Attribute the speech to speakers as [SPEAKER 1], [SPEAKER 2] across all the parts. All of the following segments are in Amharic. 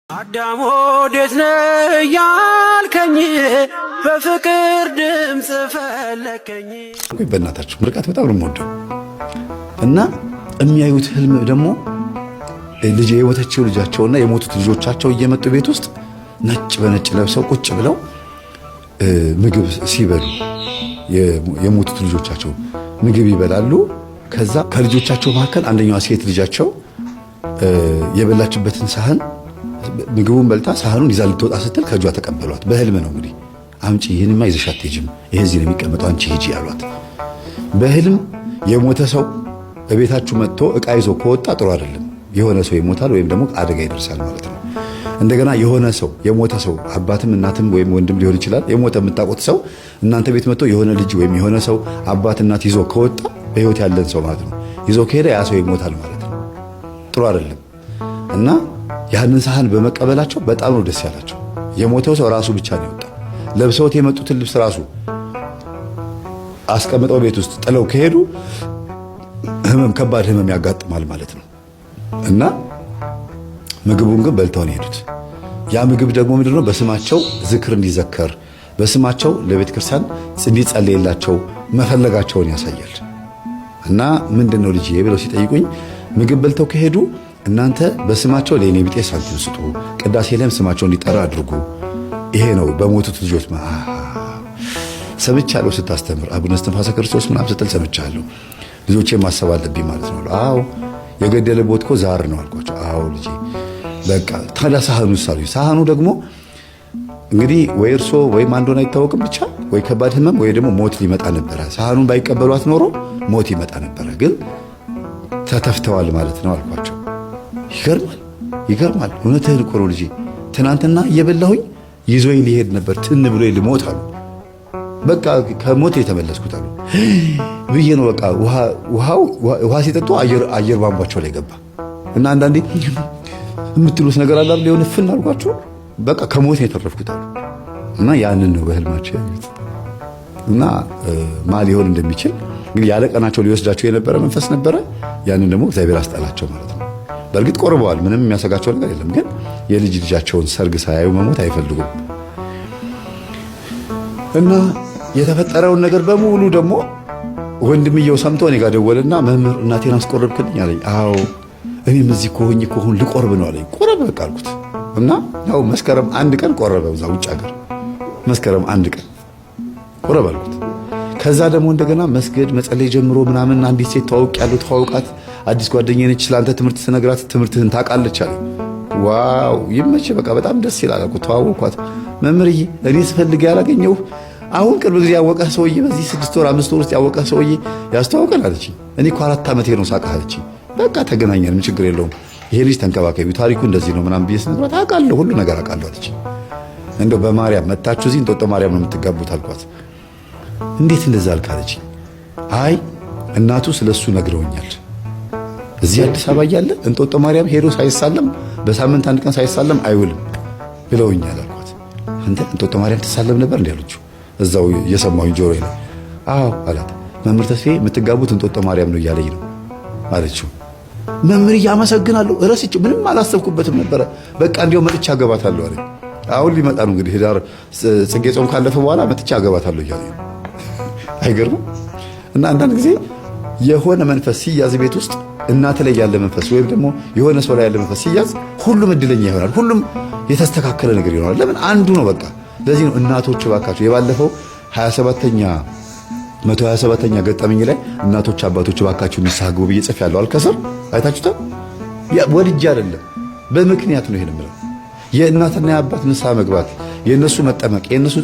[SPEAKER 1] አዳም ወዴት ነህ ያልከኝ በፍቅር ድምጽ ፈለከኝ።
[SPEAKER 2] በእናታችሁ ምርቃት በጣም ነው የምወደው እና የሚያዩት ህልም ደግሞ ልጅ የሞተችው ልጃቸውና የሞቱት ልጆቻቸው እየመጡ ቤት ውስጥ ነጭ በነጭ ለብሰው ቁጭ ብለው ምግብ ሲበሉ የሞቱት ልጆቻቸው ምግብ ይበላሉ። ከዛ ከልጆቻቸው መካከል አንደኛዋ ሴት ልጃቸው የበላችበትን ሳህን ምግቡን በልታ ሳህኑን ይዛ ልትወጣ ስትል ከእጇ ተቀበሏት። በህልም ነው እንግዲህ አምጪ ይሄንማ ይዘሽ አትሄጂም፣ ይሄ እዚህ ነው የሚቀመጠው፣ አንቺ ሂጂ አሏት። በህልም የሞተ ሰው በቤታችሁ መጥቶ ዕቃ ይዞ ከወጣ ጥሩ አይደለም። የሆነ ሰው ይሞታል ወይም ደግሞ አደጋ ይደርሳል ማለት ነው። እንደገና የሆነ ሰው የሞተ ሰው አባትም እናትም ወይም ወንድም ሊሆን ይችላል። የሞተ የምታውቁት ሰው እናንተ ቤት መጥቶ የሆነ ልጅ ወይም የሆነ ሰው አባት እናት ይዞ ከወጣ በህይወት ያለን ሰው ማለት ነው ይዞ ከሄደ ያ ሰው ይሞታል ማለት ነው። ጥሩ አይደለም እና ያንን ሳህን በመቀበላቸው በጣም ነው ደስ ያላቸው። የሞተው ሰው ራሱ ብቻ ነው የወጣው። ለብሰውት የመጡትን ልብስ ራሱ አስቀምጠው ቤት ውስጥ ጥለው ከሄዱ ከባድ ህመም ያጋጥማል ማለት ነው እና ምግቡን ግን በልተው ነው የሄዱት። ያ ምግብ ደግሞ ምንድነው በስማቸው ዝክር እንዲዘከር በስማቸው ለቤተ ክርስቲያን እንዲጸለይላቸው መፈለጋቸውን ያሳያል። እና ምንድነው ልጅ ብለው ሲጠይቁኝ ምግብ በልተው ከሄዱ እናንተ በስማቸው ለኔ ቢጤ ሳንቲም ስጡ፣ ቅዳሴ ላይም ስማቸው እንዲጠራ አድርጉ። ይሄ ነው በሞቱት ልጆች ሰምቻለሁ ስታስተምር አቡነ እስትንፋሰ ክርስቶስ ምናምን ስትል ሰምቻለሁ። ልጆቼ ማሰብ አለብኝ ማለት ነው። አዎ የገደለ ቦት እኮ ዛር ነው አልኳቸው። አዎ ልጄ በቃ ታዲያ ሳህኑ ሳሉ ሳህኑ ደግሞ እንግዲህ ወይ እርሶ ወይም አንዱን አይታወቅም ብቻ ወይ ከባድ ህመም ወይ ደግሞ ሞት ሊመጣ ነበረ። ሳህኑን ባይቀበሏት ኖሮ ሞት ይመጣ ነበረ፣ ግን ተተፍተዋል ማለት ነው አልኳቸው። ይገርማል። እውነትህን እኮ ነው ልጄ። ትናንትና እየበላሁኝ ይዞኝ ሊሄድ ነበር ትን ብሎ ልሞት አሉ። በቃ ከሞት የተመለስኩት አሉ ብዬ ነው። በቃ ውሃ ሲጠጡ አየር ቧንቧቸው ላይ ገባ እና አንዳንዴ የምትሉት ነገር አለ አይደል? የሆነ ፍን አልኳቸው። በቃ ከሞት የተረፍኩት አሉ እና ያንን ነው በህልማቸው ያዩት እና ማ ሊሆን እንደሚችል እንግዲህ ያለ ቀናቸው ሊወስዳቸው የነበረ መንፈስ ነበረ። ያንን ደግሞ እግዚአብሔር አስጣላቸው ማለት ነው። በእርግጥ ቆርበዋል፣ ምንም የሚያሰጋቸው ነገር የለም። ግን የልጅ ልጃቸውን ሰርግ ሳያዩ መሞት አይፈልጉም እና የተፈጠረውን ነገር በሙሉ ደግሞ ወንድምየው ሰምቶ እኔ ጋር ደወለና መምህር እናቴን አስቆረብክልኝ አለኝ። አዎ እኔም እዚህ ከሆኝ ልቆርብ ነው አለኝ። ቆረበ በቃ አልኩት እና ያው መስከረም 1 ቀን ቆረበ። እዛ ውጭ ሀገር መስከረም 1 ቀን ቆረበ አልኩት። ከዛ ደግሞ እንደገና መስገድ መጸለይ ጀምሮ ምናምን አንዲት ሴት ተዋውቃት አዲስ ጓደኛዬ ነች፣ ስላንተ ትምህርት ስነግራት ትምህርትህን ታውቃለች አለኝ። ዋው ይመች በቃ በጣም ደስ ይላል አልኩት። ተዋወቅኳት። መምህርዬ እኔ ስፈልግ ያላገኘው አሁን ቅርብ ጊዜ ያወቀህ ሰውዬ በዚህ 6 ወር 5 ወር ውስጥ ያወቀህ ሰውዬ ያስተዋውቀን አለች። እኔ እኮ 4 ዓመቴ ነው ሳውቅህ አለች። በቃ ተገናኘን፣ ምን ችግር የለውም፣ ይሄ ልጅ ተንከባከቢው፣ ታሪኩ እንደዚህ ነው ምናምን ብዬ ስነግራት አውቃለሁ፣ ሁሉ ነገር አውቃለሁ አለች። እንደው በማርያም መታችሁ እዚህ እንጦጦ ማርያም ነው የምትጋቡት አልኳት። እንዴት እንደዛ አልክ አለች። አይ እናቱ ስለሱ ነግረውኛል፣ እዚህ አዲስ አበባ እያለ እንጦጦ ማርያም ሄዶ ሳይሳለም በሳምንት 1 ቀን ሳይሳለም አይውልም ብለውኛል አልኳት። አንተ እንጦጦ ማርያም ትሳለም ነበር እንዴ አለችው። እዛው እየሰማሁኝ ጆሮዬ ላይ አዎ አላት። መምህር ተስፋዬ የምትጋቡት እንጦጦ ማርያም ነው እያለኝ ነው አለችው። መምህር እያመሰግናለሁ፣ እረስቼው ምንም አላሰብኩበትም ነበረ። በቃ እንዲያው መጥቻ አገባታለሁ አለኝ። አሁን ሊመጣ ነው እንግዲህ ህዳር ጽጌ ጾም ካለፈ በኋላ መጥቻ አገባታለሁ እያለኝ ነው። አይገርምም? እና አንዳንድ ጊዜ የሆነ መንፈስ ሲያዝ ቤት ውስጥ እናት ላይ ያለ መንፈስ ወይም ደግሞ የሆነ ሰው ላይ ያለ መንፈስ ሲያዝ ሁሉም እድለኛ ይሆናል። ሁሉም የተስተካከለ ነገር ይሆናል። ለምን? አንዱ ነው በቃ። ለዚህ ነው እናቶች እባካችሁ የባለፈው 127ኛ ገጠመኝ ላይ እናቶች አባቶች እባካችሁ ንስሐ ግቡ ብዬ ጽፌያለሁ። አልከሰር አይታችሁታ? ወድጄ አይደለም በምክንያት ነው ይሄን የምለው። የእናትና የአባት ንስሐ መግባት፣ የነሱ መጠመቅ፣ የነሱ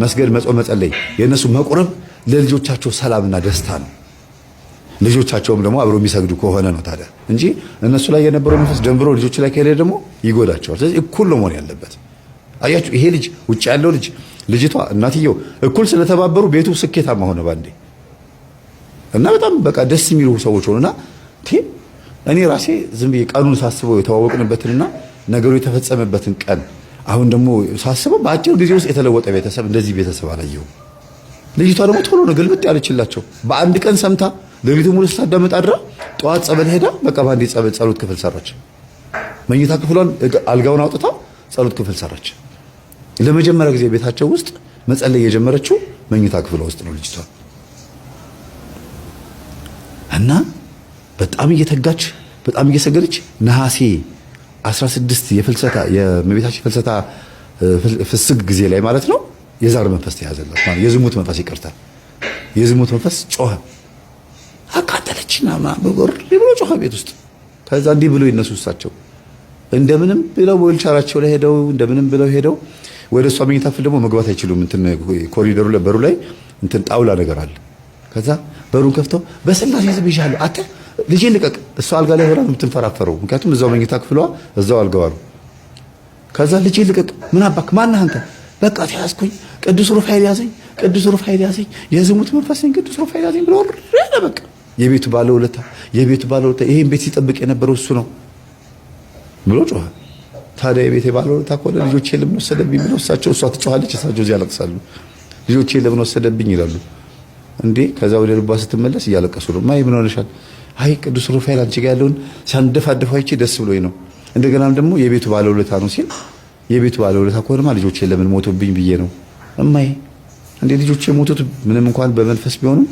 [SPEAKER 2] መስገድ፣ መጾም፣ መጸለይ፣ የነሱ መቁረብ ለልጆቻቸው ሰላምና ደስታ ነው። ልጆቻቸውም ደግሞ አብረው የሚሰግዱ ከሆነ ነው ታዲያ እንጂ እነሱ ላይ የነበረው መንፈስ ደንብሮ ልጆች ላይ ከሄደ ደግሞ ይጎዳቸዋል። ስለዚህ እኩል ነው መሆን ያለበት። አያችሁ ይሄ ልጅ ውጭ ያለው ልጅ ልጅቷ እናትየው እኩል ስለተባበሩ ቤቱ ስኬታማ ሆነ ባንዴ እና በጣም በቃ ደስ የሚሉ ሰዎች ሆኑና እኔ ራሴ ዝም ብዬ ቀኑን ሳስበው የተዋወቅንበትንና ነገሩ የተፈጸመበትን ቀን አሁን ደግሞ ሳስበው በአጭር ጊዜ ውስጥ የተለወጠ ቤተሰብ እንደዚህ ቤተሰብ አላየሁም። ልጅቷ ደግሞ ቶሎ ነው ግልብጥ ያለችላቸው። በአንድ ቀን ሰምታ ሌሊቱ ሙሉ ስታዳምጥ አድራ ጠዋት ጸበል ሄዳ በቃ ባንዴ ጸሎት ክፍል ሰራች። መኝታ ክፍሏን አልጋውን አውጥታ ጸሎት ክፍል ሰራች። ለመጀመሪያ ጊዜ ቤታቸው ውስጥ መጸለይ የጀመረችው መኝታ ክፍሏ ውስጥ ነው ልጅቷ። እና በጣም እየተጋች በጣም እየሰገደች ነሐሴ 16 የእመቤታችን ፍልሰታ ፍስግ ጊዜ ላይ ማለት ነው የዛር መንፈስ ተያዘላት ማለት የዝሙት መንፈስ ይቀርታል። የዝሙት መንፈስ ጮኸ፣ አቃጠለችና ማበጎር ብሎ ጮኸ ቤት ውስጥ። ከዛ እንዲህ ብሎ ይነሱ እሳቸው እንደምንም ብለው ወልቻራቸው ላይ ሄደው እንደምንም ብለው ሄደው ወደ እሷ መኝታ ክፍል ደግሞ መግባት አይችሉም። እንትን ኮሪደሩ ላይ በሩ ላይ እንትን ጣውላ ነገር አለ። ከዛ በሩን ከፍተው በስላሴ ስም ይሻለው አተ ልጄ ልቀቅ። እሷ አልጋ ላይ ሆና የምትንፈራፈረው ምክንያቱም እዛው መኝታ ክፍሏ እዛው አልጋዋ ነው። ከዛ ልጄ ልቀቅ። ምን አባክ ማነህ አንተ? በቃ ተያዝኩኝ፣ ቅዱስ ሩፋኤል ያዘኝ፣ ቅዱስ ሩፋኤል ያዘኝ፣ የዝሙት መንፈስ ነኝ፣ ቅዱስ ሩፋኤል ያዘኝ ብሎ ወረደ። በቃ የቤቱ ባለውለታ ይሄን ቤት ሲጠብቅ የነበረው እሱ ነው ብሎ ጮኸ። ታዲያ የቤቴ ባለውለታ ከሆነ ልጆቼ ለምን ወሰደብኝ ብለው እሳቸው እሷ ትጮኻለች፣ እሳቸው እዚህ ያለቅሳሉ። ልጆቼ ለምን ወሰደብኝ ይላሉ እንዴ። ከዛ ወደ ልቧ ስትመለስ እያለቀሱ ነው። ማይ ምን ሆነሻል? አይ ቅዱስ ሩፋኤል አንቺ ጋር ያለውን ሲያንደፋደፋ አይቼ ደስ ብሎኝ ነው። እንደገናም ደግሞ የቤቱ ባለውለታ ነው ሲል የቤቱ ባለውለታ ከሆነማ ልጆቼ ለምን ሞቱብኝ ብዬ ነው። እማይ እንዴ ልጆቼ ሞቱት ምንም እንኳን በመንፈስ ቢሆንም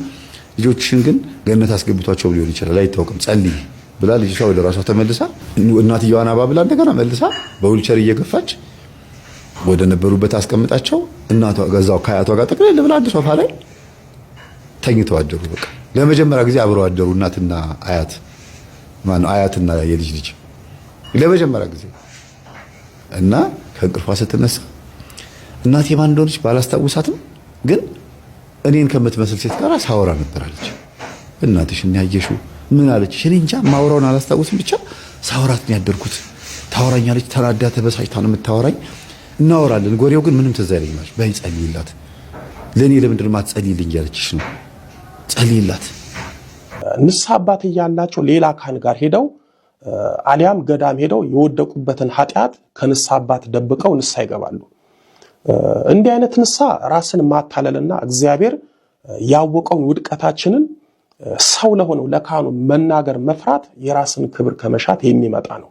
[SPEAKER 2] ልጆችሽን ግን ገነት አስገብቷቸው ሊሆን ይችላል አይታወቅም፣ ጸልይ ብላ ልጅቷ ወደ ራሷ ተመልሳ እናትየዋን አባብላ እንደገና መልሳ በዊልቸር እየገፋች ወደ ነበሩበት አስቀምጣቸው እናቷ ገዛው ከአያቷ ጋር ጠቅልል ብላ አንድ ሶፋ ላይ ተኝተው አደሩ። በቃ ለመጀመሪያ ጊዜ አብረው አደሩ እናትና አያት ማነው አያትና የልጅ ልጅ ለመጀመሪያ ጊዜ። እና ከእንቅልፏ ስትነሳ እናቴ ማን እንደሆነች ባላስታውሳትም ግን እኔን ከምትመስል ሴት ጋር ሳወራ ነበር አለች። እናትሽ እና ያየሽው ምን አለች? እኔ እንጃ ማውራውን አላስታውስም፣ ብቻ ሳወራት ነው ያደርኩት። ታወራኛለች፣ ተናዳ ተበሳጭታ ነው የምታወራኝ። እናወራለን፣ ጎሬው ግን ምንም ትዝ አይለኝም። በይ ጸልይላት፣ ለኔ ለምንድን ነው የማትጸልይልኝ ያለችሽ ነው። ጸልይላት።
[SPEAKER 3] ንስሐ አባት እያላቸው ሌላ ካህን ጋር ሄደው አሊያም ገዳም ሄደው የወደቁበትን ኃጢአት ከንስሐ አባት ደብቀው ንስሐ ይገባሉ። እንዲህ አይነት ንስሐ ራስን ማታለልና እግዚአብሔር ያወቀውን ውድቀታችንን ሰው ለሆነው ለካህኑ መናገር መፍራት የራስን ክብር ከመሻት የሚመጣ ነው።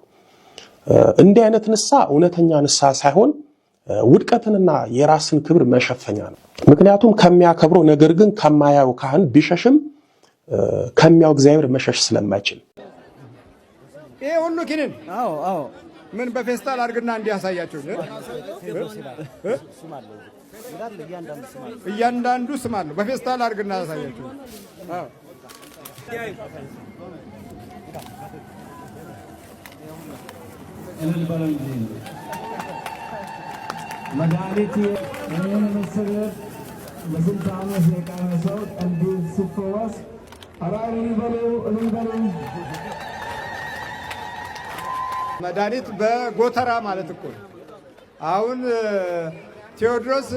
[SPEAKER 3] እንዲህ አይነት ንስሐ እውነተኛ ንስሐ ሳይሆን ውድቀትንና የራስን ክብር መሸፈኛ ነው። ምክንያቱም ከሚያከብረው ነገር ግን ከማያው ካህን ቢሸሽም ከሚያው እግዚአብሔር መሸሽ ስለማይችል
[SPEAKER 4] ይሄ ሁሉ ኪንን አዎ ምን በፌስታል አድርግና እንዲያሳያቸው እያንዳንዱ ስም አለው። በፌስታል አድርግና ያሳያቸው። አዎ
[SPEAKER 5] መድኃኒት እኔን ምስል በስንት ዓመት የቀመሰው እንዲህ ሲፈወስ እልል በሉ።
[SPEAKER 4] መድኃኒት በጎተራ ማለት እኮ አሁን ቴዎድሮስ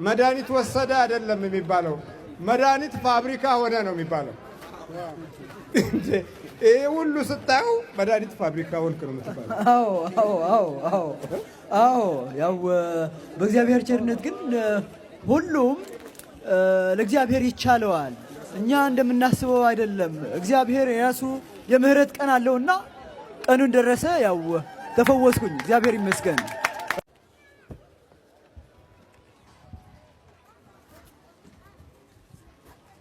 [SPEAKER 4] መድኃኒት ወሰደ አይደለም የሚባለው፣ መድኃኒት ፋብሪካ ሆነ ነው የሚባለው። ይሄ ሁሉ ስታየው መድኃኒት ፋብሪካ ሆንክ ነው የምትባለው።
[SPEAKER 6] አዎ ያው በእግዚአብሔር ቸርነት ግን ሁሉም ለእግዚአብሔር ይቻለዋል። እኛ እንደምናስበው አይደለም። እግዚአብሔር የራሱ የምህረት ቀን አለውና ቀኑን ደረሰ። ያው ተፈወስኩኝ፣ እግዚአብሔር ይመስገን።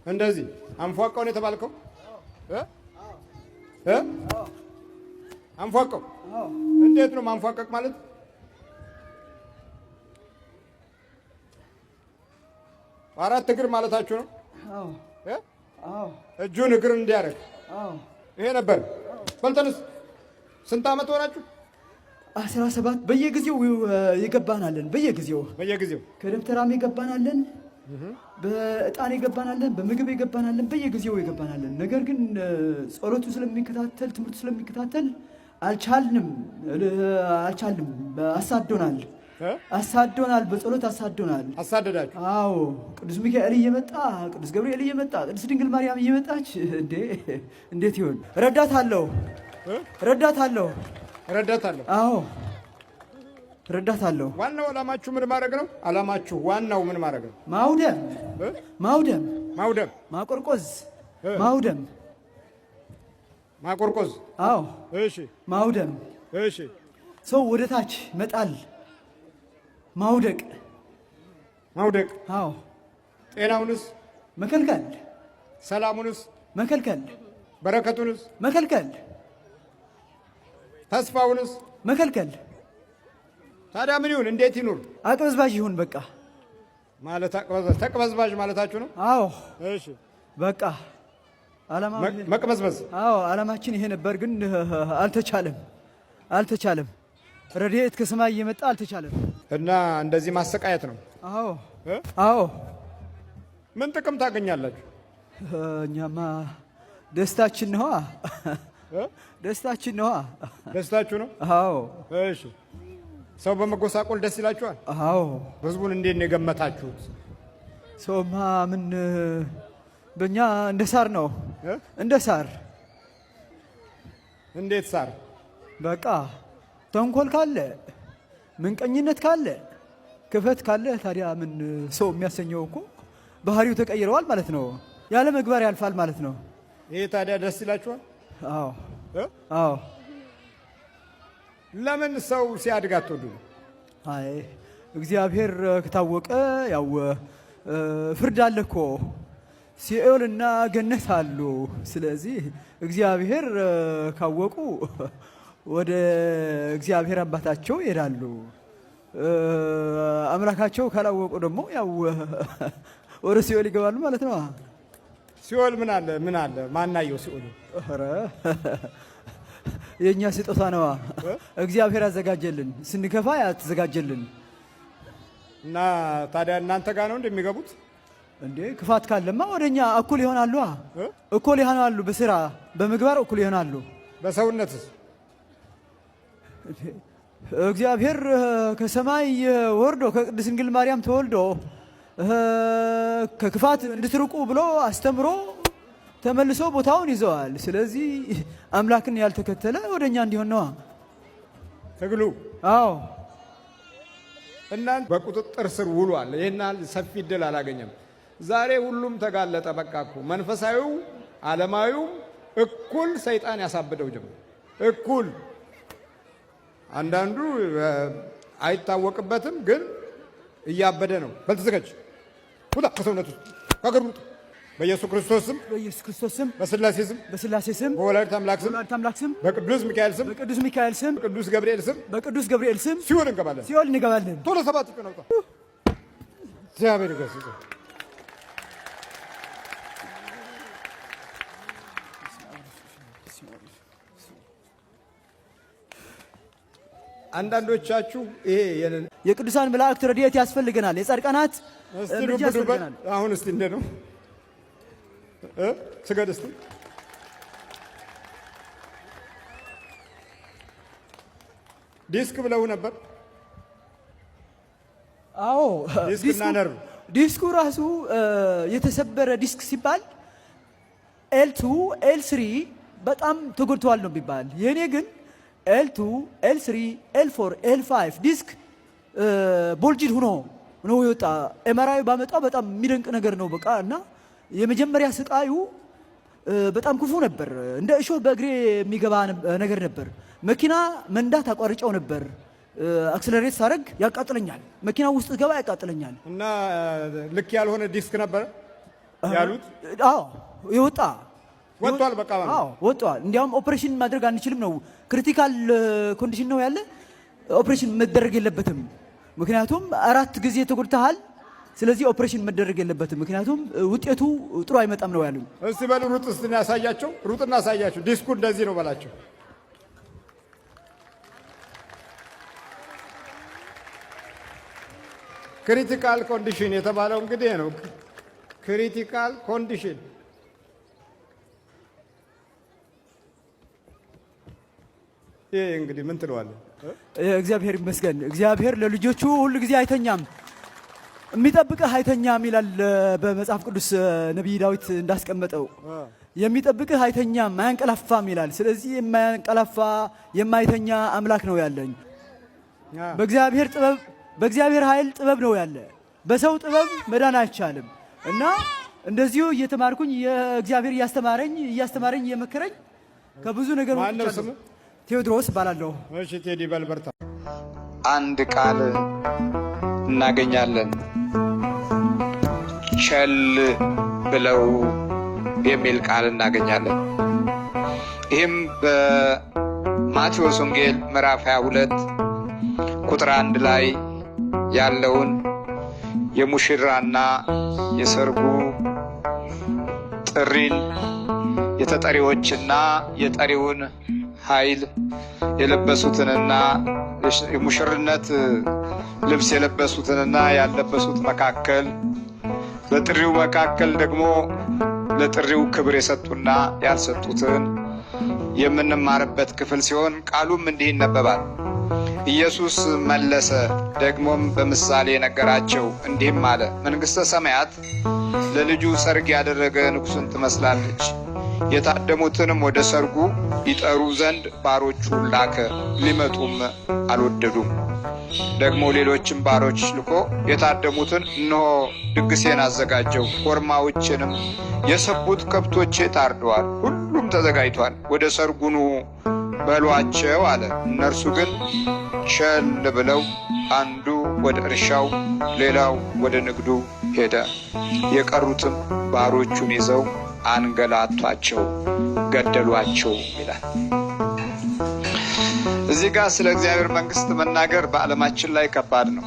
[SPEAKER 4] እንደዚህ አንፏቀው ነው የተባልከው? አንፏቀው እንዴት ነው ማንፏቀቅ ማለት? አራት እግር ማለታችሁ ነው? እጁን እግር እንዲያደርግ ይሄ ነበር። በልተንስ ስንት ዓመት ሆናችሁ?
[SPEAKER 6] 17 በየጊዜው ይገባናለን። በየጊዜው ከደብተራም ይገባናለን፣ በእጣን ይገባናለን፣ በምግብ ይገባናለን፣ በየጊዜው ይገባናለን። ነገር ግን ጸሎቱ ስለሚከታተል ትምህርቱ ስለሚከታተል አልቻልንም። አሳዶናል። በጸሎት አሳዶናል።
[SPEAKER 4] አሳደዳችሁ?
[SPEAKER 6] አዎ። ቅዱስ ሚካኤል እየመጣ ቅዱስ ገብርኤል እየመጣ ቅዱስ ድንግል ማርያም እየመጣች እንዴት ይሆን? ረዳታለሁ። አዎ ረዳታለሁ።
[SPEAKER 4] ዋናው ዓላማችሁ ምን ማድረግ ነው? ዓላማችሁ ዋናው ምን ማድረግ ነው?
[SPEAKER 6] ማውደም፣
[SPEAKER 4] ማቆርቆዝ።
[SPEAKER 6] አዎ እሺ፣
[SPEAKER 4] እሺ
[SPEAKER 6] ሰው ወደ ታች መጣል፣ ማውደቅ። አዎ።
[SPEAKER 4] ጤናውንስ
[SPEAKER 6] መከልከል፣
[SPEAKER 4] ሰላሙንስ
[SPEAKER 6] መከልከል፣
[SPEAKER 4] በረከቱንስ
[SPEAKER 6] መከልከል፣
[SPEAKER 4] ተስፋውንስ
[SPEAKER 6] መከልከል።
[SPEAKER 4] ታዲያ ምን ይሁን? እንዴት ይኑር?
[SPEAKER 6] አቅበዝባዥ ይሁን በቃ።
[SPEAKER 4] ማለት ተቅበዝባዥ ማለታችሁ ነው?
[SPEAKER 6] አዎ።
[SPEAKER 4] እሺ
[SPEAKER 6] በቃ ዓላማው
[SPEAKER 4] መቅበዝበዝ።
[SPEAKER 6] አዎ ዓላማችን ይሄ ነበር፣ ግን አልተቻለም። ረድኤት ከሰማይ እየመጣ አልተቻለም
[SPEAKER 4] እና እንደዚህ ማሰቃየት ነው።
[SPEAKER 6] አዎ።
[SPEAKER 4] ምን ጥቅም ታገኛላችሁ?
[SPEAKER 6] እኛማ ደስታችን ነዋ።
[SPEAKER 4] ደስታችሁ ነው?
[SPEAKER 6] አዎ።
[SPEAKER 4] እሺ ሰው በመጎሳቆል ደስ ይላችኋል?
[SPEAKER 6] አዎ።
[SPEAKER 4] ህዝቡን እንዴት ነው የገመታችሁት?
[SPEAKER 6] ሰውማ ምን በእኛ እንደ ሳር ነው። እንደ ሳር።
[SPEAKER 4] እንዴት ሳር?
[SPEAKER 6] በቃ ተንኮል ካለ፣ ምንቀኝነት ካለ፣ ክፈት ካለ ታዲያ ምን ሰው የሚያሰኘው እኮ ባህሪው ተቀይረዋል ማለት ነው። ያለ ምግባር ያልፋል ማለት ነው።
[SPEAKER 4] ይሄ ታዲያ ደስ ይላችኋል?
[SPEAKER 6] አዎ። አዎ።
[SPEAKER 4] ለምን ሰው ሲያድግ አትወዱ?
[SPEAKER 6] አይ እግዚአብሔር ከታወቀ ያው ፍርድ አለ እኮ፣ ሲኦልና ገነት አሉ። ስለዚህ እግዚአብሔር ካወቁ ወደ እግዚአብሔር አባታቸው ይሄዳሉ። አምላካቸው ካላወቁ ደግሞ ያው ወደ ሲኦል ይገባሉ ማለት ነው።
[SPEAKER 4] ሲኦል ምን አለ? ማናየው ሲኦል?
[SPEAKER 6] ኧረ የኛ ስጦታ ነዋ። እግዚአብሔር ያዘጋጀልን፣ ስንከፋ ያተዘጋጀልን።
[SPEAKER 4] እና ታዲያ እናንተ ጋር ነው እንደሚገቡት?
[SPEAKER 6] እንዴ ክፋት ካለማ ወደኛ እኩል ይሆናሉ። እኩል ይሆናሉ፣ በስራ በምግባር እኩል ይሆናሉ።
[SPEAKER 4] በሰውነትስ?
[SPEAKER 6] እግዚአብሔር ከሰማይ ወርዶ ከቅድስት ድንግል ማርያም ተወልዶ ከክፋት እንድትርቁ ብሎ አስተምሮ ተመልሶ ቦታውን ይዘዋል። ስለዚህ አምላክን ያልተከተለ ወደኛ እንዲሆን ነዋ
[SPEAKER 4] ትግሉ።
[SPEAKER 6] አዎ።
[SPEAKER 4] እናንተ በቁጥጥር ስር ውሏል። ይሄን ሰፊ እድል አላገኘም። ዛሬ ሁሉም ተጋለጠ። በቃ እኮ መንፈሳዊው ዓለማዊውም እኩል ሰይጣን ያሳብደው ጀመር። እኩል አንዳንዱ አይታወቅበትም፣ ግን እያበደ ነው። በልተዘጋጅ ውጣ ከሰውነቱ ከግሩ በኢየሱስ ክርስቶስ ስም በስላሴ ስም በወላዲተ አምላክ ስም በቅዱስ ሚካኤል ስም በቅዱስ ገብርኤል ስም ሲኦል እንገባለን። ቶሎ ሰባት ቀን አውጣ። እግዚአብሔር ይገስጽ። አንዳንዶቻችሁ ይሄ
[SPEAKER 6] የቅዱሳን መላእክት ረድኤት ያስፈልገናል። የጻድቃናት
[SPEAKER 4] እርምጃ ያስፈልገናል። አሁን እስቲ እንደ ነው ስገድ እስቲ። ዲስክ ብለው ነበር።
[SPEAKER 6] አዎ
[SPEAKER 4] ዲስክና ነርቭ።
[SPEAKER 6] ዲስኩ ራሱ የተሰበረ ዲስክ ሲባል ኤል2 ኤል3 በጣም ተጎድተዋል ነው የሚባል። የኔ ግን ኤል2 ኤል3 ኤል4 ኤል5 ዲስክ ቦልጅድ ሆኖ ነው የወጣ። ኤምአርአይ ባመጣው በጣም የሚደንቅ ነገር ነው። በቃ እና የመጀመሪያ ስቃዩ በጣም ክፉ ነበር። እንደ እሾህ በእግሬ የሚገባ ነገር ነበር። መኪና መንዳት አቋርጫው ነበር። አክሰለሬት ሳደርግ ያቃጥለኛል። መኪና ውስጥ ገባ ያቃጥለኛል።
[SPEAKER 4] እና ልክ ያልሆነ ዲስክ ነበር ያሉት።
[SPEAKER 6] አዎ የወጣ
[SPEAKER 4] ወጥቷል። በቃ
[SPEAKER 6] አዎ ወጥቷል። እንዲያውም ኦፕሬሽን ማድረግ አንችልም ነው። ክሪቲካል ኮንዲሽን ነው ያለ። ኦፕሬሽን መደረግ የለበትም። ምክንያቱም 4 ጊዜ ተጎድተሃል። ስለዚህ ኦፕሬሽን መደረግ የለበትም። ምክንያቱም ውጤቱ ጥሩ አይመጣም ነው ያሉኝ።
[SPEAKER 4] እስቲ በሉ ሩጥ እስቲ ያሳያቸው። ሩጥና ያሳያቸው። ዲስኩ እንደዚህ ነው በላቸው። ክሪቲካል ኮንዲሽን የተባለው እንግዲህ ነው። ክሪቲካል ኮንዲሽን ይሄ እንግዲህ ምን ትለዋለህ?
[SPEAKER 6] እግዚአብሔር ይመስገን። እግዚአብሔር ለልጆቹ ሁሉ ጊዜ አይተኛም፣ የሚጠብቅህ አይተኛም ይላል በመጽሐፍ ቅዱስ። ነቢይ ዳዊት እንዳስቀመጠው የሚጠብቅህ አይተኛም አያንቀላፋም ይላል። ስለዚህ የማያንቀላፋ የማይተኛ አምላክ ነው ያለኝ። በእግዚአብሔር ኃይል ጥበብ ነው ያለ። በሰው ጥበብ መዳን አይቻልም። እና እንደዚሁ እየተማርኩኝ የእግዚአብሔር እያስተማረኝ እየመከረኝ ከብዙ ነገር ቴዎድሮስ እባላለሁ።
[SPEAKER 4] እሺ ቴዲ በልበርታ።
[SPEAKER 7] አንድ ቃል እናገኛለን። ቸል ብለው የሚል ቃል እናገኛለን። ይህም በማቴዎስ ወንጌል ምዕራፍ 22 ቁጥር 1 ላይ ያለውን የሙሽራና የሰርጉ ጥሪን የተጠሪዎችና የጠሪውን ኃይል የለበሱትንና የሙሽርነት ልብስ የለበሱትንና ያለበሱት መካከል በጥሪው መካከል ደግሞ ለጥሪው ክብር የሰጡና ያልሰጡትን የምንማርበት ክፍል ሲሆን ቃሉም እንዲህ ይነበባል። ኢየሱስ መለሰ፣ ደግሞም በምሳሌ ነገራቸው እንዲህም አለ። መንግሥተ ሰማያት ለልጁ ሰርግ ያደረገ ንጉሥን ትመስላለች። የታደሙትንም ወደ ሰርጉ ይጠሩ ዘንድ ባሮቹን ላከ፣ ሊመጡም አልወደዱም። ደግሞ ሌሎችም ባሮች ልኮ የታደሙትን እነሆ ድግሴን አዘጋጀው፣ ኮርማዎችንም የሰቡት ከብቶቼ ታርደዋል፣ ሁሉም ተዘጋጅቷል፣ ወደ ሰርጉ ኑ በሏቸው አለ። እነርሱ ግን ቸል ብለው አንዱ ወደ እርሻው ሌላው ወደ ንግዱ ሄደ። የቀሩትም ባሮቹን ይዘው አንገላቷቸው፣ ገደሏቸው ይላል። እዚህ ጋር ስለ እግዚአብሔር መንግሥት መናገር በዓለማችን ላይ ከባድ ነው።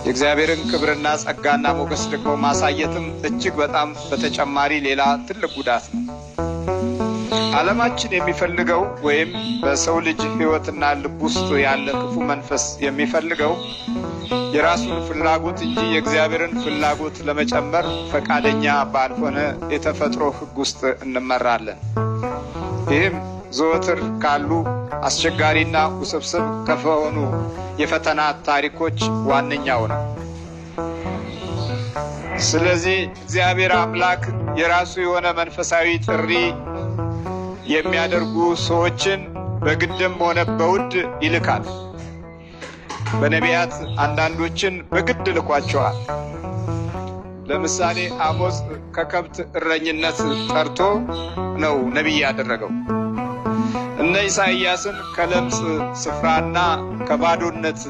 [SPEAKER 7] የእግዚአብሔርን ክብርና ጸጋና ሞገስ ደግሞ ማሳየትም እጅግ በጣም በተጨማሪ ሌላ ትልቅ ጉዳት ነው። ዓለማችን የሚፈልገው ወይም በሰው ልጅ ሕይወትና ልብ ውስጥ ያለ ክፉ መንፈስ የሚፈልገው የራሱን ፍላጎት እንጂ የእግዚአብሔርን ፍላጎት ለመጨመር ፈቃደኛ ባልሆነ የተፈጥሮ ሕግ ውስጥ እንመራለን። ይህም ዘወትር ካሉ አስቸጋሪና ውስብስብ ከሆኑ የፈተና ታሪኮች ዋነኛው ነው። ስለዚህ እግዚአብሔር አምላክ የራሱ የሆነ መንፈሳዊ ጥሪ የሚያደርጉ ሰዎችን በግድም ሆነ በውድ ይልካል። በነቢያት አንዳንዶችን በግድ ልኳቸዋል። ለምሳሌ አሞጽ ከከብት እረኝነት ጠርቶ ነው ነቢይ ያደረገው። እነ ኢሳይያስን ከለምጽ ስፍራና ከባዶነት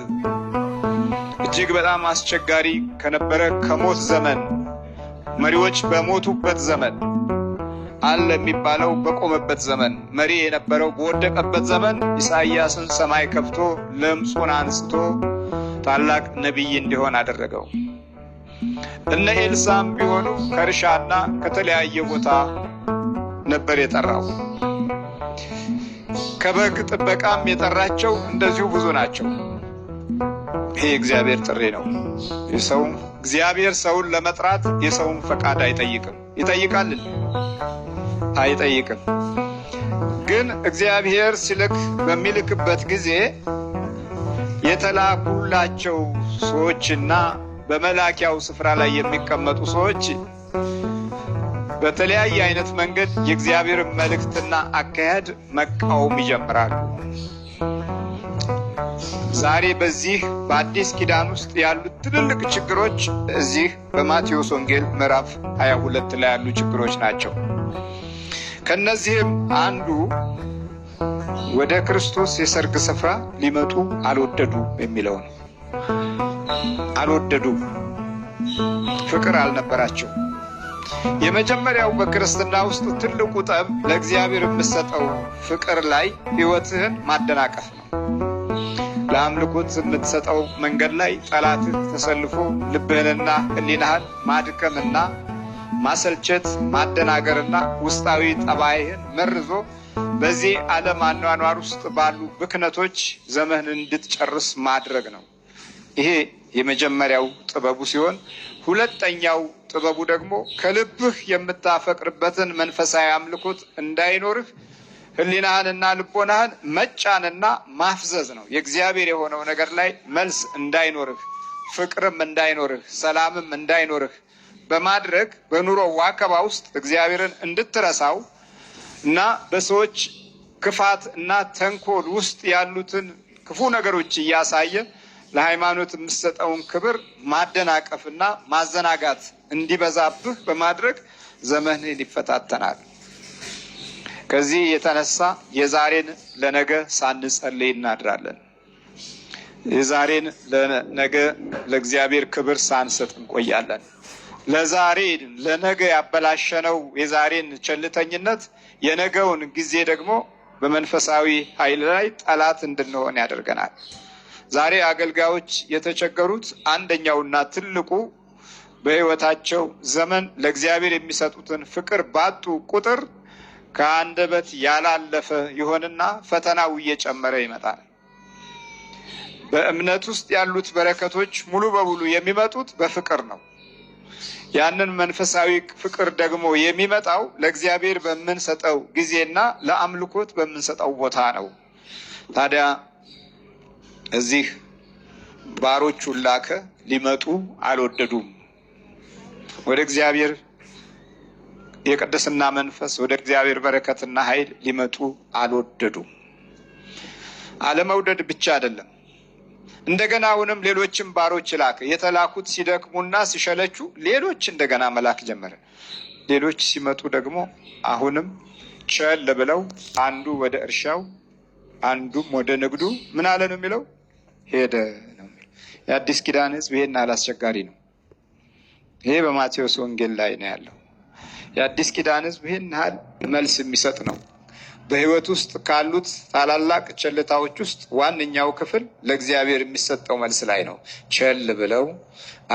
[SPEAKER 7] እጅግ በጣም አስቸጋሪ ከነበረ ከሞት ዘመን መሪዎች በሞቱበት ዘመን አለ የሚባለው በቆመበት ዘመን መሪ የነበረው በወደቀበት ዘመን ኢሳይያስን ሰማይ ከፍቶ ለምጹን አንስቶ ታላቅ ነቢይ እንዲሆን አደረገው። እነ ኤልሳም ቢሆኑ ከእርሻና ከተለያየ ቦታ ነበር የጠራው። ከበግ ጥበቃም የጠራቸው እንደዚሁ ብዙ ናቸው። ይሄ እግዚአብሔር ጥሪ ነው። እግዚአብሔር ሰውን ለመጥራት የሰውን ፈቃድ አይጠይቅም። ይጠይቃል? አይጠይቅም። ግን እግዚአብሔር ሲልክ በሚልክበት ጊዜ የተላኩላቸው ሰዎችና በመላኪያው ስፍራ ላይ የሚቀመጡ ሰዎች በተለያየ አይነት መንገድ የእግዚአብሔርን መልእክትና አካሄድ መቃወም ይጀምራሉ። ዛሬ በዚህ በአዲስ ኪዳን ውስጥ ያሉት ትልልቅ ችግሮች እዚህ በማቴዎስ ወንጌል ምዕራፍ 22 ላይ ያሉ ችግሮች ናቸው። ከነዚህም አንዱ ወደ ክርስቶስ የሰርግ ስፍራ ሊመጡ አልወደዱ የሚለው ነው። አልወደዱ፣ ፍቅር አልነበራቸው። የመጀመሪያው በክርስትና ውስጥ ትልቁ ጠብ ለእግዚአብሔር የምትሰጠው ፍቅር ላይ ሕይወትህን ማደናቀፍ ነው። ለአምልኮት የምትሰጠው መንገድ ላይ ጠላትህ ተሰልፎ ልብህንና ሕሊናህን ማድከምና ማሰልቸት፣ ማደናገርና ውስጣዊ ጠባይህን መርዞ በዚህ ዓለም አኗኗር ውስጥ ባሉ ብክነቶች ዘመንን እንድትጨርስ ማድረግ ነው። ይሄ የመጀመሪያው ጥበቡ ሲሆን፣ ሁለተኛው ጥበቡ ደግሞ ከልብህ የምታፈቅርበትን መንፈሳዊ አምልኮት እንዳይኖርህ ሕሊናህንና ልቦናህን መጫንና ማፍዘዝ ነው። የእግዚአብሔር የሆነው ነገር ላይ መልስ እንዳይኖርህ፣ ፍቅርም እንዳይኖርህ፣ ሰላምም እንዳይኖርህ በማድረግ በኑሮ ዋከባ ውስጥ እግዚአብሔርን እንድትረሳው እና በሰዎች ክፋት እና ተንኮል ውስጥ ያሉትን ክፉ ነገሮች እያሳየ ለሃይማኖት የምትሰጠውን ክብር ማደናቀፍና ማዘናጋት እንዲበዛብህ በማድረግ ዘመንህን ይፈታተናል። ከዚህ የተነሳ የዛሬን ለነገ ሳንጸልይ እናድራለን። የዛሬን ለነገ ለእግዚአብሔር ክብር ሳንሰጥ እንቆያለን። ለዛሬ ለነገ ያበላሸነው የዛሬን ቸልተኝነት የነገውን ጊዜ ደግሞ በመንፈሳዊ ኃይል ላይ ጠላት እንድንሆን ያደርገናል። ዛሬ አገልጋዮች የተቸገሩት አንደኛውና ትልቁ በሕይወታቸው ዘመን ለእግዚአብሔር የሚሰጡትን ፍቅር ባጡ ቁጥር ከአንደበት ያላለፈ ይሆንና ፈተናው እየጨመረ ይመጣል። በእምነት ውስጥ ያሉት በረከቶች ሙሉ በሙሉ የሚመጡት በፍቅር ነው። ያንን መንፈሳዊ ፍቅር ደግሞ የሚመጣው ለእግዚአብሔር በምንሰጠው ጊዜና ለአምልኮት በምንሰጠው ቦታ ነው። ታዲያ እዚህ ባሮቹን ላከ፣ ሊመጡ አልወደዱም። ወደ እግዚአብሔር የቅድስና መንፈስ ወደ እግዚአብሔር በረከትና ኃይል ሊመጡ አልወደዱም። አለመውደድ ብቻ አይደለም፣ እንደገና አሁንም ሌሎችም ባሮች ላከ። የተላኩት ሲደክሙና ሲሸለቹ ሌሎች እንደገና መላክ ጀመረ። ሌሎች ሲመጡ ደግሞ አሁንም ቸል ብለው አንዱ ወደ እርሻው አንዱም ወደ ንግዱ ምን አለ ነው የሚለው ሄደ ነው የሚለው። የአዲስ ኪዳን ሕዝብ ይሄን አላስቸጋሪ ነው። ይሄ በማቴዎስ ወንጌል ላይ ነው ያለው። የአዲስ ኪዳን ሕዝብ ይሄን ያህል መልስ የሚሰጥ ነው። በሕይወት ውስጥ ካሉት ታላላቅ ቸልታዎች ውስጥ ዋነኛው ክፍል ለእግዚአብሔር የሚሰጠው መልስ ላይ ነው። ቸል ብለው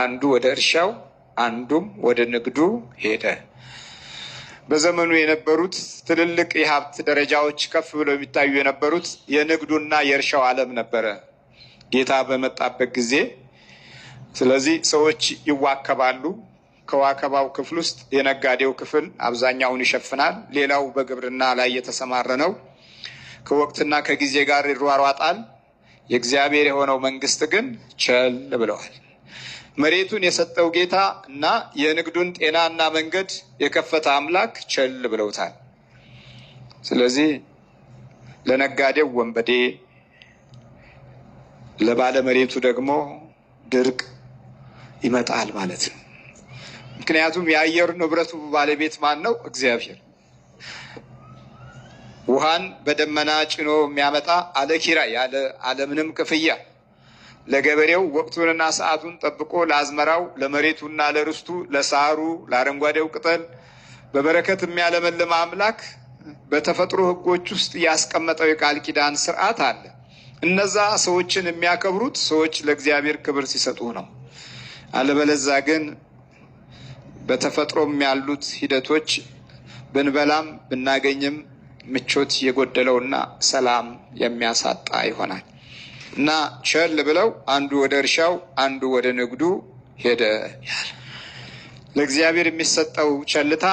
[SPEAKER 7] አንዱ ወደ እርሻው አንዱም ወደ ንግዱ ሄደ። በዘመኑ የነበሩት ትልልቅ የሀብት ደረጃዎች ከፍ ብለው የሚታዩ የነበሩት የንግዱና የእርሻው ዓለም ነበረ ጌታ በመጣበት ጊዜ። ስለዚህ ሰዎች ይዋከባሉ። ከዋከባው ክፍል ውስጥ የነጋዴው ክፍል አብዛኛውን ይሸፍናል። ሌላው በግብርና ላይ የተሰማረ ነው። ከወቅትና ከጊዜ ጋር ይሯሯጣል። የእግዚአብሔር የሆነው መንግስት ግን ቸል ብለዋል። መሬቱን የሰጠው ጌታ እና የንግዱን ጤናና መንገድ የከፈተ አምላክ ቸል ብለውታል። ስለዚህ ለነጋዴው ወንበዴ፣ ለባለመሬቱ ደግሞ ድርቅ ይመጣል ማለት ነው። ምክንያቱም የአየር ንብረቱ ባለቤት ማን ነው? እግዚአብሔር። ውሃን በደመና ጭኖ የሚያመጣ አለ ኪራይ አለምንም ክፍያ ለገበሬው ወቅቱንና ሰዓቱን ጠብቆ ለአዝመራው፣ ለመሬቱና ለርስቱ፣ ለሳሩ፣ ለአረንጓዴው ቅጠል በበረከት የሚያለመልም አምላክ በተፈጥሮ ሕጎች ውስጥ ያስቀመጠው የቃል ኪዳን ስርዓት አለ። እነዛ ሰዎችን የሚያከብሩት ሰዎች ለእግዚአብሔር ክብር ሲሰጡ ነው። አለበለዛ ግን በተፈጥሮም ያሉት ሂደቶች ብንበላም ብናገኝም ምቾት የጎደለውና ሰላም የሚያሳጣ ይሆናል እና ቸል ብለው አንዱ ወደ እርሻው አንዱ ወደ ንግዱ ሄደ። ለእግዚአብሔር የሚሰጠው ቸልታ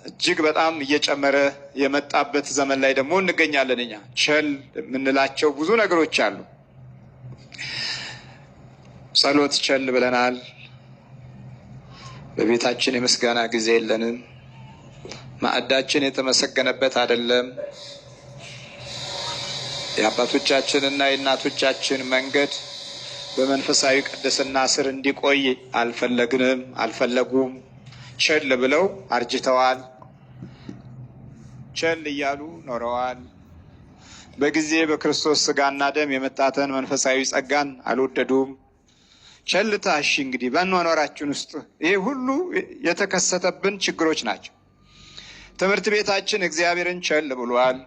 [SPEAKER 7] እጅግ በጣም እየጨመረ የመጣበት ዘመን ላይ ደግሞ እንገኛለን። እኛ ቸል የምንላቸው ብዙ ነገሮች አሉ። ጸሎት ቸል ብለናል። በቤታችን የምስጋና ጊዜ የለንም። ማዕዳችን የተመሰገነበት አይደለም። የአባቶቻችንና የእናቶቻችን መንገድ በመንፈሳዊ ቅድስና ስር እንዲቆይ አልፈለጉም። ቸል ብለው አርጅተዋል። ቸል እያሉ ኖረዋል። በጊዜ በክርስቶስ ስጋና ደም የመጣተን መንፈሳዊ ጸጋን አልወደዱም። ቸልታ እሺ፣ እንግዲህ በኗኗራችን ውስጥ ይሄ ሁሉ የተከሰተብን ችግሮች ናቸው። ትምህርት ቤታችን እግዚአብሔርን ቸል ብሏል።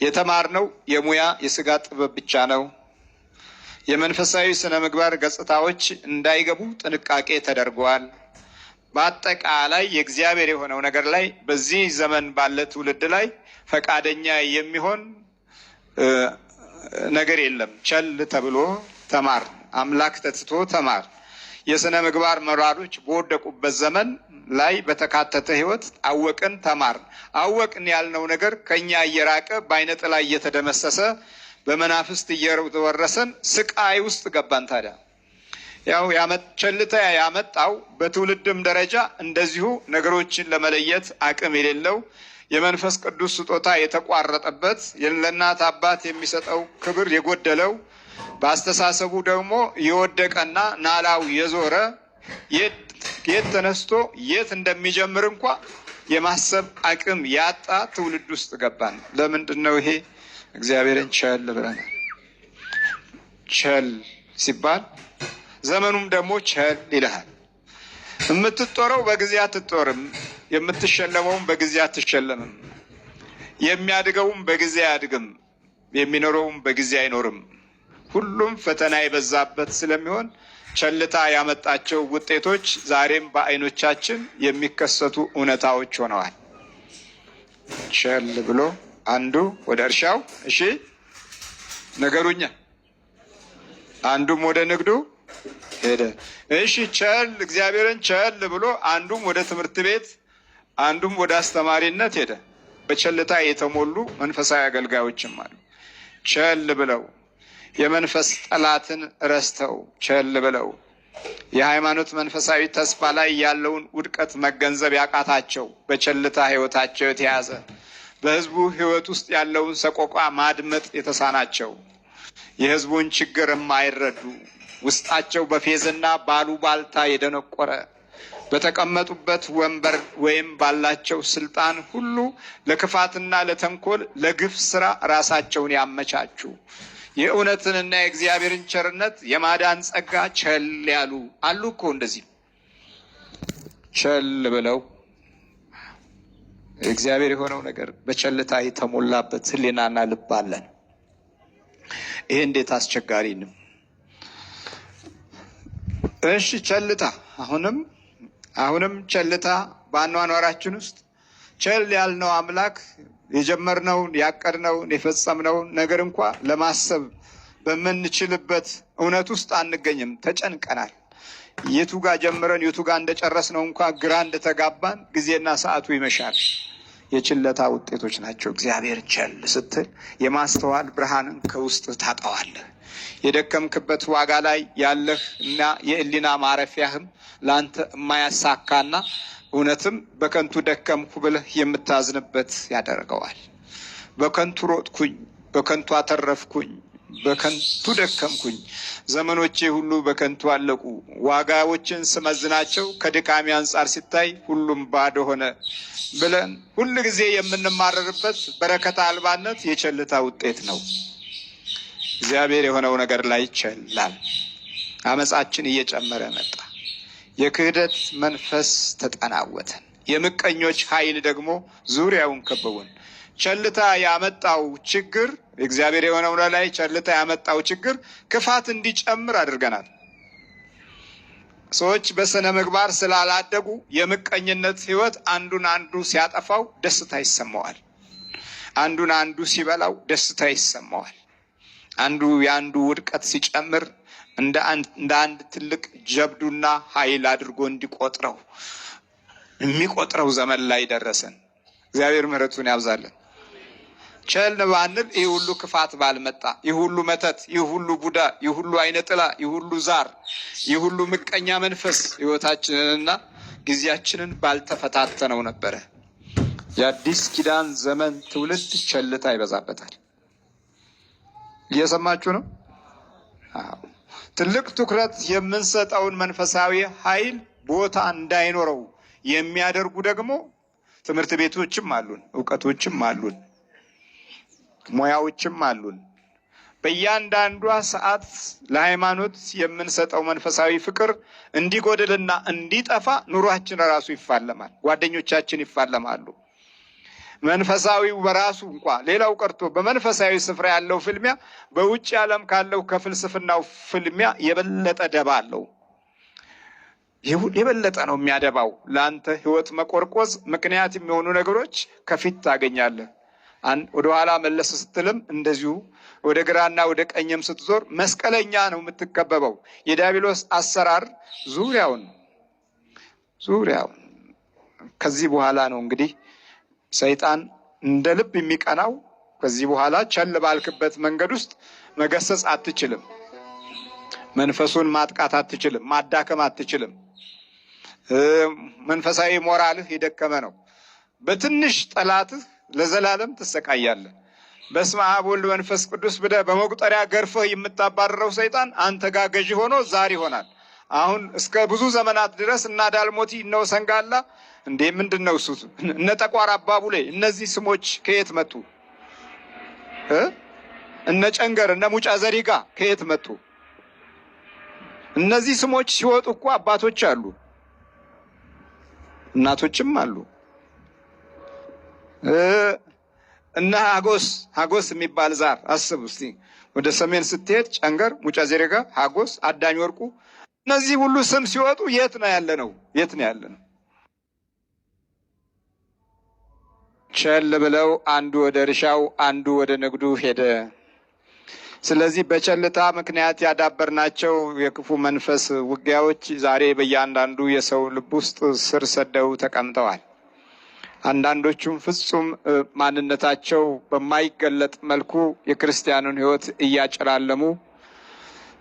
[SPEAKER 7] የተማርነው የሙያ የስጋ ጥበብ ብቻ ነው። የመንፈሳዊ ስነ ምግባር ገጽታዎች እንዳይገቡ ጥንቃቄ ተደርጓል። በአጠቃላይ የእግዚአብሔር የሆነው ነገር ላይ በዚህ ዘመን ባለ ትውልድ ላይ ፈቃደኛ የሚሆን ነገር የለም። ቸል ተብሎ ተማር፣ አምላክ ተትቶ ተማር። የስነ ምግባር መራሮች በወደቁበት ዘመን ላይ በተካተተ ህይወት አወቅን ተማር። አወቅን ያልነው ነገር ከኛ እየራቀ በአይነ ጥላ እየተደመሰሰ በመናፍስት እየወረሰን ስቃይ ውስጥ ገባን። ታዲያ ያው ቸልታ ያመጣው በትውልድም ደረጃ እንደዚሁ ነገሮችን ለመለየት አቅም የሌለው የመንፈስ ቅዱስ ስጦታ የተቋረጠበት ለእናት አባት የሚሰጠው ክብር የጎደለው በአስተሳሰቡ ደግሞ የወደቀና ናላው የዞረ የት ተነስቶ የት እንደሚጀምር እንኳ የማሰብ አቅም ያጣ ትውልድ ውስጥ ገባን። ለምንድን ነው ይሄ? እግዚአብሔርን ቸል ብለናል። ቸል ሲባል ዘመኑም ደግሞ ቸል ይልሃል። የምትጦረው በጊዜ አትጦርም፣ የምትሸለመውም በጊዜ አትሸለምም፣ የሚያድገውም በጊዜ አያድግም፣ የሚኖረውም በጊዜ አይኖርም። ሁሉም ፈተና የበዛበት ስለሚሆን ቸልታ ያመጣቸው ውጤቶች ዛሬም በዓይኖቻችን የሚከሰቱ እውነታዎች ሆነዋል። ቸል ብሎ አንዱ ወደ እርሻው እሺ ነገሩኛ፣ አንዱም ወደ ንግዱ ሄደ። እሺ ቸል እግዚአብሔርን ቸል ብሎ አንዱም ወደ ትምህርት ቤት፣ አንዱም ወደ አስተማሪነት ሄደ። በቸልታ የተሞሉ መንፈሳዊ አገልጋዮችም አሉ። ቸል ብለው የመንፈስ ጠላትን ረስተው ቸል ብለው የሃይማኖት መንፈሳዊ ተስፋ ላይ ያለውን ውድቀት መገንዘብ ያቃታቸው፣ በቸልታ ሕይወታቸው የተያዘ፣ በሕዝቡ ሕይወት ውስጥ ያለውን ሰቆቃ ማድመጥ የተሳናቸው፣ የሕዝቡን ችግር የማይረዱ፣ ውስጣቸው በፌዝና ባሉባልታ የደነቆረ፣ በተቀመጡበት ወንበር ወይም ባላቸው ስልጣን ሁሉ ለክፋትና ለተንኮል ለግፍ ስራ ራሳቸውን ያመቻቹ፣ የእውነትንና የእግዚአብሔርን ቸርነት የማዳን ጸጋ ቸል ያሉ አሉ እኮ። እንደዚህ ቸል ብለው እግዚአብሔር የሆነው ነገር በቸልታ የተሞላበት ሕሊናና ልብ አለን። ይሄ እንዴት አስቸጋሪ ነው! እሺ ቸልታ አሁንም ቸልታ በአኗኗራችን ውስጥ ቸል ያልነው አምላክ የጀመርነውን ያቀድነውን የፈጸምነውን ነገር እንኳ ለማሰብ በምንችልበት እውነት ውስጥ አንገኝም። ተጨንቀናል። የቱ ጋር ጀምረን የቱ ጋር እንደጨረስነው እንኳ ግራ እንደተጋባን ጊዜና ሰዓቱ ይመሻል። የችለታ ውጤቶች ናቸው። እግዚአብሔር ቸል ስትል የማስተዋል ብርሃንን ከውስጥ ታጠዋለህ። የደከምክበት ዋጋ ላይ ያለህ እና የሕሊና ማረፊያህም ለአንተ የማያሳካና እውነትም በከንቱ ደከምኩ ብለህ የምታዝንበት ያደርገዋል። በከንቱ ሮጥኩኝ፣ በከንቱ አተረፍኩኝ፣ በከንቱ ደከምኩኝ፣ ዘመኖቼ ሁሉ በከንቱ አለቁ፣ ዋጋዎችን ስመዝናቸው ከድካሜ አንጻር ሲታይ ሁሉም ባዶ ሆነ ብለን ሁል ጊዜ የምንማረርበት በረከት አልባነት የቸልታ ውጤት ነው። እግዚአብሔር የሆነው ነገር ላይ ይቸላል። አመፃችን እየጨመረ መጣ። የክህደት መንፈስ ተጠናወተን። የምቀኞች ኃይል ደግሞ ዙሪያውን ከበቡን። ቸልታ ያመጣው ችግር እግዚአብሔር የሆነው ላይ ቸልታ ያመጣው ችግር ክፋት እንዲጨምር አድርገናል። ሰዎች በስነ ምግባር ስላላደጉ የምቀኝነት ሕይወት አንዱን አንዱ ሲያጠፋው ደስታ ይሰማዋል። አንዱን አንዱ ሲበላው ደስታ ይሰማዋል። አንዱ የአንዱ ውድቀት ሲጨምር እንደ አንድ ትልቅ ጀብዱና ኃይል አድርጎ እንዲቆጥረው የሚቆጥረው ዘመን ላይ ደረሰን። እግዚአብሔር ምሕረቱን ያብዛለን። ቸል ባንል ይህ ሁሉ ክፋት ባልመጣ፣ ይህ ሁሉ መተት፣ ይህ ሁሉ ቡዳ፣ ይህ ሁሉ አይነ ጥላ፣ ይህ ሁሉ ዛር፣ ይህ ሁሉ ምቀኛ መንፈስ ሕይወታችንንና ጊዜያችንን ባልተፈታተነው ነበረ። የአዲስ ኪዳን ዘመን ትውልድ ቸልታ ይበዛበታል። እየሰማችሁ ነው? አዎ። ትልቅ ትኩረት የምንሰጠውን መንፈሳዊ ኃይል ቦታ እንዳይኖረው የሚያደርጉ ደግሞ ትምህርት ቤቶችም አሉን፣ እውቀቶችም አሉን፣ ሙያዎችም አሉን። በእያንዳንዷ ሰዓት ለሃይማኖት የምንሰጠው መንፈሳዊ ፍቅር እንዲጎድልና እንዲጠፋ ኑሯችን ራሱ ይፋለማል፣ ጓደኞቻችን ይፋለማሉ። መንፈሳዊው በራሱ እንኳ ሌላው ቀርቶ በመንፈሳዊ ስፍራ ያለው ፍልሚያ በውጭ ዓለም ካለው ከፍልስፍናው ፍልሚያ የበለጠ ደባ አለው። የበለጠ ነው የሚያደባው። ለአንተ ሕይወት መቆርቆዝ ምክንያት የሚሆኑ ነገሮች ከፊት ታገኛለህ። ወደኋላ መለስ ስትልም እንደዚሁ ወደ ግራና ወደ ቀኝም ስትዞር መስቀለኛ ነው የምትከበበው። የዲያብሎስ አሰራር ዙሪያውን ከዚህ በኋላ ነው እንግዲህ ሰይጣን እንደ ልብ የሚቀናው። ከዚህ በኋላ ቸል ባልክበት መንገድ ውስጥ መገሰጽ አትችልም። መንፈሱን ማጥቃት አትችልም። ማዳከም አትችልም። መንፈሳዊ ሞራልህ የደከመ ነው። በትንሽ ጠላትህ ለዘላለም ትሰቃያለህ። በስመ አብ ወልድ መንፈስ ቅዱስ ብለህ በመቁጠሪያ ገርፈህ የምታባረረው ሰይጣን አንተ ጋር ገዢ ሆኖ ዛር ይሆናል። አሁን እስከ ብዙ ዘመናት ድረስ እና ዳልሞቲ እነ ሰንጋላ እንዴ ምንድነው እሱ እነ ጠቋር አባቡሌ እነዚህ ስሞች ከየት መጡ? እነ ጨንገር እነ ሙጫ ዘሪጋ ከየት መጡ? እነዚህ ስሞች ሲወጡ እኮ አባቶች አሉ፣ እናቶችም አሉ። እነ ሀጎስ የሚባል ዛር አስብ እስቲ። ወደ ሰሜን ስትሄድ ጨንገር፣ ሙጫ ዘሪጋ፣ ሀጎስ፣ አዳኝ ወርቁ እነዚህ ሁሉ ስም ሲወጡ የት ነው ያለነው? የት ነው ያለነው? ቸል ብለው አንዱ ወደ እርሻው አንዱ ወደ ንግዱ ሄደ። ስለዚህ በቸልታ ምክንያት ያዳበርናቸው የክፉ መንፈስ ውጊያዎች ዛሬ በእያንዳንዱ የሰው ልብ ውስጥ ስር ሰደው ተቀምጠዋል። አንዳንዶቹም ፍጹም ማንነታቸው በማይገለጥ መልኩ የክርስቲያኑን ሕይወት እያጨላለሙ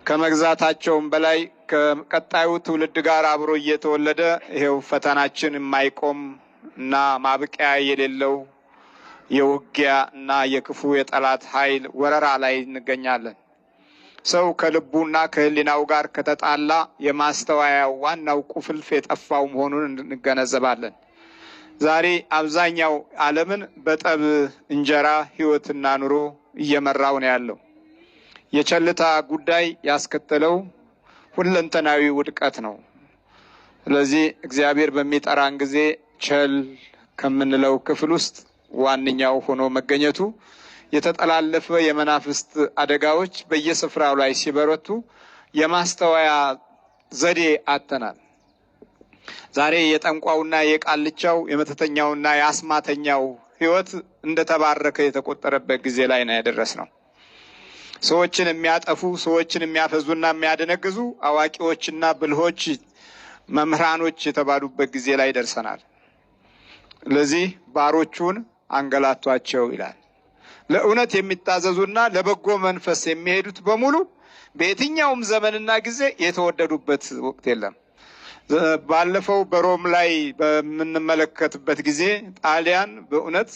[SPEAKER 7] ከመግዛታቸውም በላይ ከቀጣዩ ትውልድ ጋር አብሮ እየተወለደ ይሄው ፈተናችን የማይቆም እና ማብቂያ የሌለው የውጊያ እና የክፉ የጠላት ኃይል ወረራ ላይ እንገኛለን። ሰው ከልቡና ከህሊናው ጋር ከተጣላ የማስተዋያው ዋናው ቁልፍ የጠፋው መሆኑን እንገነዘባለን። ዛሬ አብዛኛው ዓለምን በጠብ እንጀራ ህይወትና ኑሮ እየመራው ነው ያለው። የቸልታ ጉዳይ ያስከተለው ሁለንተናዊ ውድቀት ነው። ስለዚህ እግዚአብሔር በሚጠራን ጊዜ ቸል ከምንለው ክፍል ውስጥ ዋነኛው ሆኖ መገኘቱ የተጠላለፈ የመናፍስት አደጋዎች በየስፍራው ላይ ሲበረቱ የማስተዋያ ዘዴ አጥተናል። ዛሬ የጠንቋውና የቃልቻው የመተተኛውና የአስማተኛው ህይወት እንደተባረከ የተቆጠረበት ጊዜ ላይ ነው ያደረስነው። ሰዎችን የሚያጠፉ ሰዎችን የሚያፈዙና የሚያደነግዙ አዋቂዎችና ብልሆች መምህራኖች የተባሉበት ጊዜ ላይ ደርሰናል። ለዚህ ባሮቹን አንገላቷቸው ይላል። ለእውነት የሚታዘዙና ለበጎ መንፈስ የሚሄዱት በሙሉ በየትኛውም ዘመንና ጊዜ የተወደዱበት ወቅት የለም። ባለፈው በሮም ላይ በምንመለከትበት ጊዜ ጣሊያን በእውነት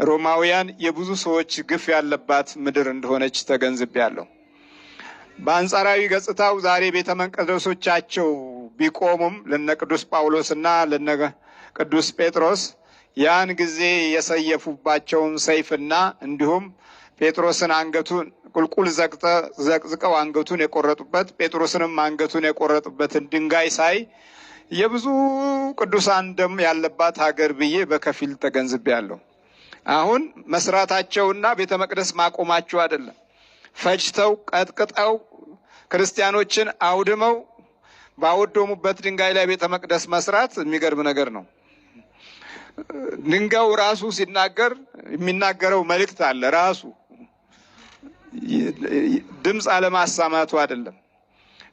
[SPEAKER 7] ሮማውያን የብዙ ሰዎች ግፍ ያለባት ምድር እንደሆነች ተገንዝቤያለሁ። በአንጻራዊ ገጽታው ዛሬ ቤተ መቅደሶቻቸው ቢቆሙም ለነ ቅዱስ ጳውሎስና ለነ ቅዱስ ጴጥሮስ ያን ጊዜ የሰየፉባቸውን ሰይፍና እንዲሁም ጴጥሮስን አንገቱን ቁልቁል ዘቅዝቀው አንገቱን የቆረጡበት ጴጥሮስንም አንገቱን የቆረጡበትን ድንጋይ ሳይ የብዙ ቅዱሳን ደም ያለባት ሀገር ብዬ በከፊል ተገንዝቤያለሁ። አሁን መስራታቸውና ቤተ መቅደስ ማቆማቸው አይደለም፣ ፈጅተው ቀጥቅጠው ክርስቲያኖችን አውድመው ባወደሙበት ድንጋይ ላይ ቤተ መቅደስ መስራት የሚገርም ነገር ነው። ድንጋዩ ራሱ ሲናገር የሚናገረው መልእክት አለ። ራሱ ድምፅ አለማሳማቱ አይደለም።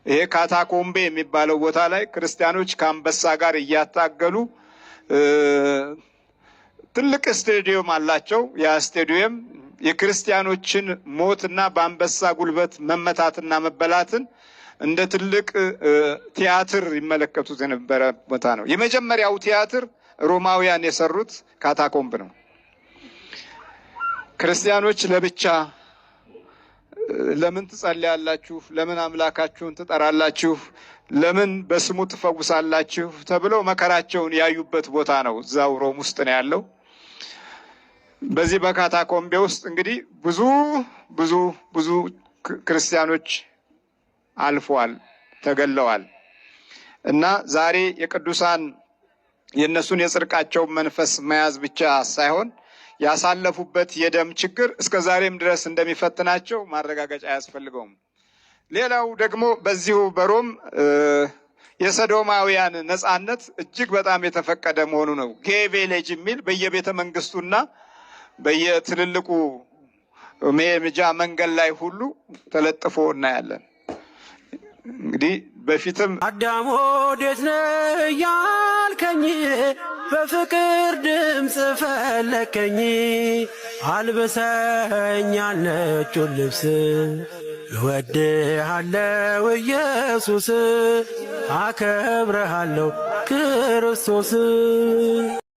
[SPEAKER 7] ይሄ ካታኮምቤ የሚባለው ቦታ ላይ ክርስቲያኖች ከአንበሳ ጋር እያታገሉ ትልቅ ስቴዲየም አላቸው። ያ ስቴዲየም የክርስቲያኖችን ሞትና በአንበሳ ጉልበት መመታትና መበላትን እንደ ትልቅ ቲያትር ይመለከቱት የነበረ ቦታ ነው። የመጀመሪያው ቲያትር ሮማውያን የሰሩት ካታኮምብ ነው። ክርስቲያኖች ለብቻ ለምን ትጸልያላችሁ? ለምን አምላካችሁን ትጠራላችሁ? ለምን በስሙ ትፈውሳላችሁ? ተብለው መከራቸውን ያዩበት ቦታ ነው። እዛው ሮም ውስጥ ነው ያለው። በዚህ በካታኮምቤ ውስጥ እንግዲህ ብዙ ክርስቲያኖች አልፈዋል፣ ተገለዋል። እና ዛሬ የቅዱሳን የእነሱን የጽድቃቸውን መንፈስ መያዝ ብቻ ሳይሆን ያሳለፉበት የደም ችግር እስከ ዛሬም ድረስ እንደሚፈትናቸው ማረጋገጫ አያስፈልገውም። ሌላው ደግሞ በዚሁ በሮም የሰዶማውያን ነጻነት እጅግ በጣም የተፈቀደ መሆኑ ነው። ጌይ ቪሌጅ የሚል በየቤተ መንግስቱና በየትልልቁ መሄጃ መንገድ ላይ ሁሉ ተለጥፎ እናያለን። እንግዲህ በፊትም
[SPEAKER 1] አዳም ወዴት ነህ ያልከኝ በፍቅር ድምፅ ፈለከኝ፣ አልብሰኝ ነጩን ልብስ እወድሃለሁ ኢየሱስ፣ አከብረሃለሁ ክርስቶስ።